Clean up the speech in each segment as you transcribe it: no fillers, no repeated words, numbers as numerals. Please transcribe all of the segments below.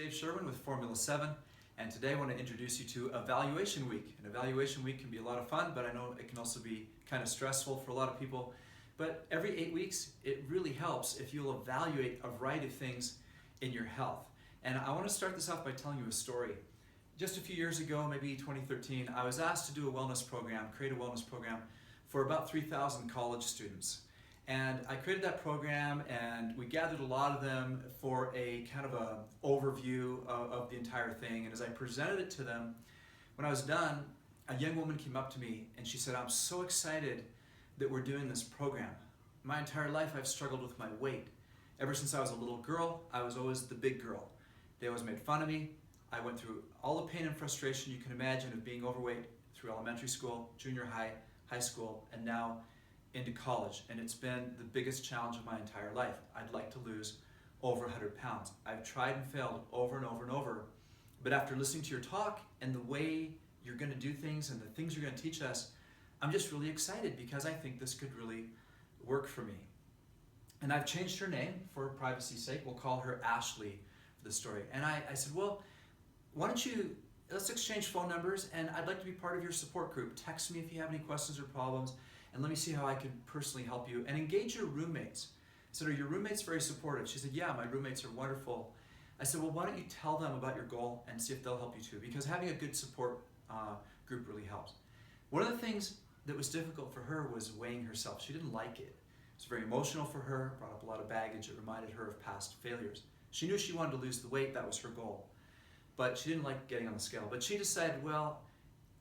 Dave Sherwin with Formula 7, and today I want to introduce you to Evaluation Week. And Evaluation Week can be a lot of fun, but I know it can also be kind of stressful for a lot of people. But every 8 weeks, it really helps if you'll evaluate a variety of things in your health. And I want to start this off by telling you a story. Just a few years ago, maybe 2013, I was asked to do a wellness program, create a wellness program for about 3,000 college students. And I created that program, and we gathered a lot of them for a kind of a overview of the entire thing. And as I presented it to them, when I was done, a young woman came up to me and she said, "I'm so excited that we're doing this program. My entire life I've struggled with my weight. Ever since I was a little girl, I was always the big girl. They always made fun of me. I went through all the pain and frustration you can imagine of being overweight through elementary school, junior high, high school, and now into college, and it's been the biggest challenge of my entire life. I'd like to lose over 100 pounds. I've tried and failed over and over and over, but after listening to your talk and the way you're going to do things and the things you're going to teach us, I'm just really excited because I think this could really work for me." And I've changed her name for privacy's sake. We'll call her Ashley for the story. And I said, "Well, why don't you, let's exchange phone numbers, and I'd like to be part of your support group. Text me if you have any questions or problems, and let me see how I can personally help you, and engage your roommates." I said, "Are your roommates very supportive?" She said, "Yeah, my roommates are wonderful." I said, "Well, why don't you tell them about your goal and see if they'll help you too, because having a good support group really helps." One of the things that was difficult for her was weighing herself. She didn't like it. It was very emotional for her, brought up a lot of baggage. It reminded her of past failures. She knew she wanted to lose the weight, that was her goal. But she didn't like getting on the scale. But she decided, well,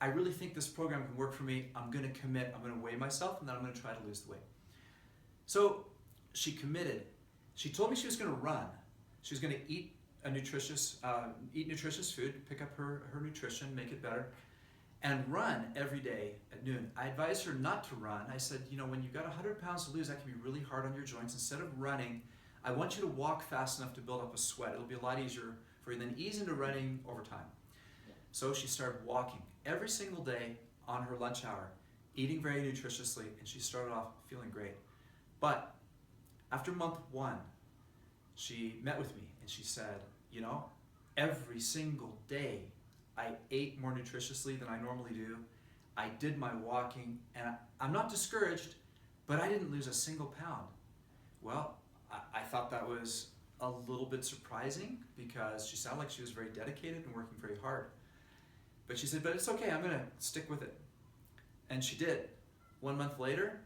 I really think this program can work for me. I'm going to commit. I'm going to weigh myself, and then I'm going to try to lose the weight. So she committed. She told me she was going to run. She was going to eat nutritious food, pick up her nutrition, make it better, and run every day at noon. I advised her not to run. I said, when you've got 100 pounds to lose, that can be really hard on your joints. Instead of running, I want you to walk fast enough to build up a sweat. It'll be a lot easier for you, then ease into running over time. So she started walking every single day on her lunch hour, eating very nutritiously, and she started off feeling great. But after month 1, she met with me and she said, every single day I ate more nutritiously than I normally do. I did my walking, and I'm not discouraged, but I didn't lose a single pound. Well, I thought that was a little bit surprising because she sounded like she was very dedicated and working very hard. But she said, "But it's okay, I'm going to stick with it." And she did. 1 month later,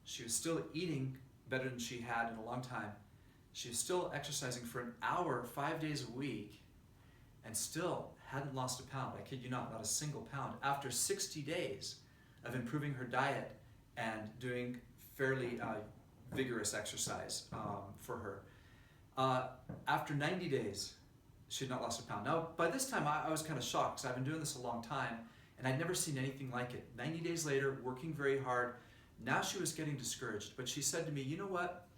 she was still eating better than she had in a long time. She was still exercising for an hour, 5 days a week, and still hadn't lost a pound. I kid you not a single pound. After 60 days of improving her diet and doing fairly vigorous exercise for her. After 90 days, she had not lost a pound. Now, by this time, I was kind of shocked because I've been doing this a long time, and I'd never seen anything like it. 90 days later, working very hard, now she was getting discouraged. But she said to me, "You know what?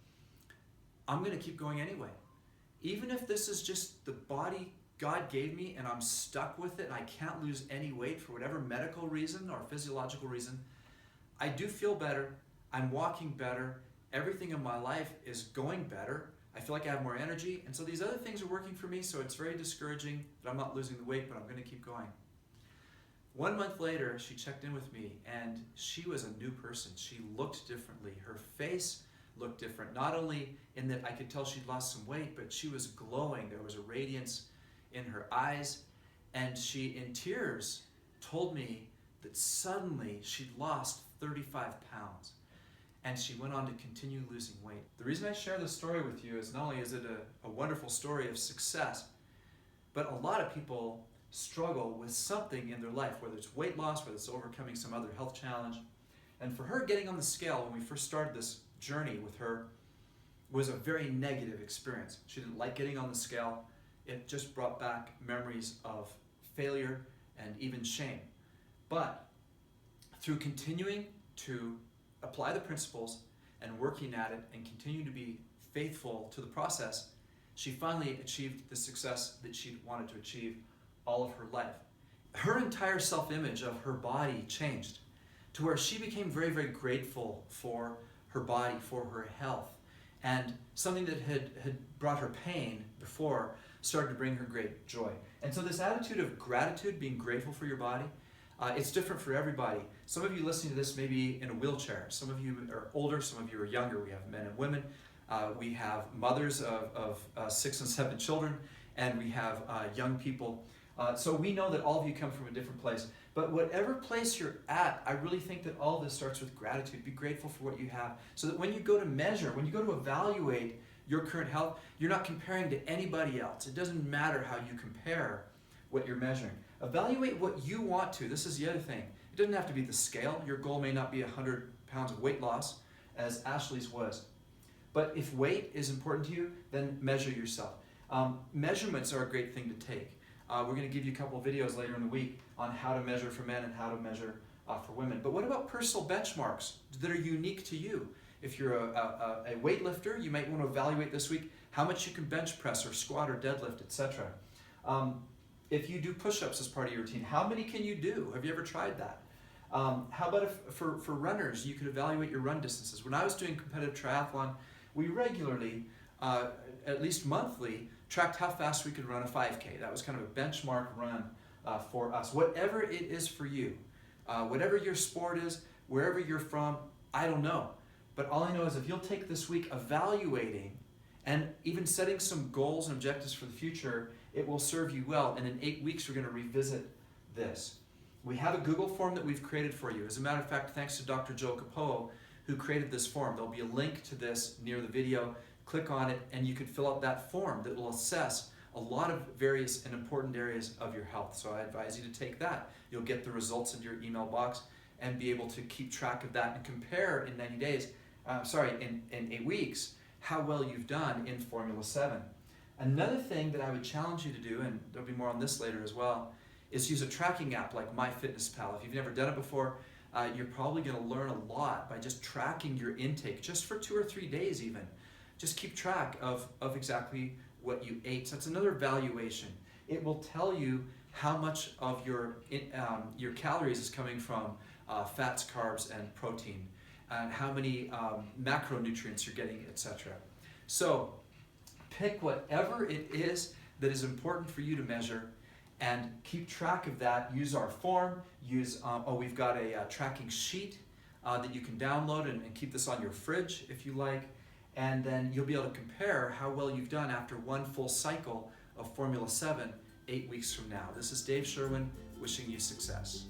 I'm going to keep going anyway. Even if this is just the body God gave me and I'm stuck with it and I can't lose any weight for whatever medical reason or physiological reason, I do feel better. I'm walking better. Everything in my life is going better. I feel like I have more energy, and so these other things are working for me, so it's very discouraging that I'm not losing the weight, but I'm going to keep going." 1 month later, she checked in with me, and she was a new person. She looked differently. Her face looked different, not only in that I could tell she'd lost some weight, but she was glowing. There was a radiance in her eyes, and she, in tears, told me that suddenly she'd lost 35 pounds. And she went on to continue losing weight. The reason I share this story with you is not only is it a wonderful story of success, but a lot of people struggle with something in their life, whether it's weight loss, whether it's overcoming some other health challenge. And for her, getting on the scale when we first started this journey with her was a very negative experience. She didn't like getting on the scale. It just brought back memories of failure and even shame. But through continuing to apply the principles and working at it and continue to be faithful to the process, she finally achieved the success that she wanted to achieve all of her life. Her entire self-image of her body changed to where she became very, very grateful for her body, for her health. And something that had brought her pain before started to bring her great joy. And so this attitude of gratitude, being grateful for your body, it's different for everybody. Some of you listening to this may be in a wheelchair. Some of you are older, some of you are younger. We have men and women. We have mothers of 6 and 7 children, and we have young people. So we know that all of you come from a different place. But whatever place you're at, I really think that all this starts with gratitude. Be grateful for what you have, so that when you go to measure, when you go to evaluate your current health, you're not comparing to anybody else. It doesn't matter how you compare what you're measuring. Evaluate what you want to. This is the other thing. It doesn't have to be the scale. Your goal may not be 100 pounds of weight loss, as Ashley's was. But if weight is important to you, then measure yourself. Measurements are a great thing to take. We're going to give you a couple of videos later in the week on how to measure for men and how to measure for women. But what about personal benchmarks that are unique to you? If you're a weightlifter, you might want to evaluate this week how much you can bench press or squat or deadlift, etc. If you do push-ups as part of your routine, how many can you do? Have you ever tried that? How about if for runners, you could evaluate your run distances. When I was doing competitive triathlon, we regularly, at least monthly, tracked how fast we could run a 5K. That was kind of a benchmark run for us. Whatever it is for you, whatever your sport is, wherever you're from, I don't know. But all I know is if you'll take this week evaluating and even setting some goals and objectives for the future, it will serve you well. And in 8 weeks, we're going to revisit this. We have a Google form that we've created for you. As a matter of fact, thanks to Dr. Joe Capone, who created this form. There'll be a link to this near the video. Click on it, and you can fill out that form that will assess a lot of various and important areas of your health. So I advise you to take that. You'll get the results in your email box and be able to keep track of that and compare in 90 days, in 8 weeks, how well you've done in Formula 7. Another thing that I would challenge you to do, and there'll be more on this later as well, is use a tracking app like MyFitnessPal. If you've never done it before, you're probably going to learn a lot by just tracking your intake, just for 2 or 3 days even. Just keep track of exactly what you ate. So that's another valuation. It will tell you how much of your calories is coming from fats, carbs, and protein, and how many macronutrients you're getting, etc. So pick whatever it is that is important for you to measure and keep track of that. Use our form. We've got a tracking sheet that you can download and keep this on your fridge if you like. And then you'll be able to compare how well you've done after one full cycle of Formula 7 8 weeks from now. This is Dave Sherwin wishing you success.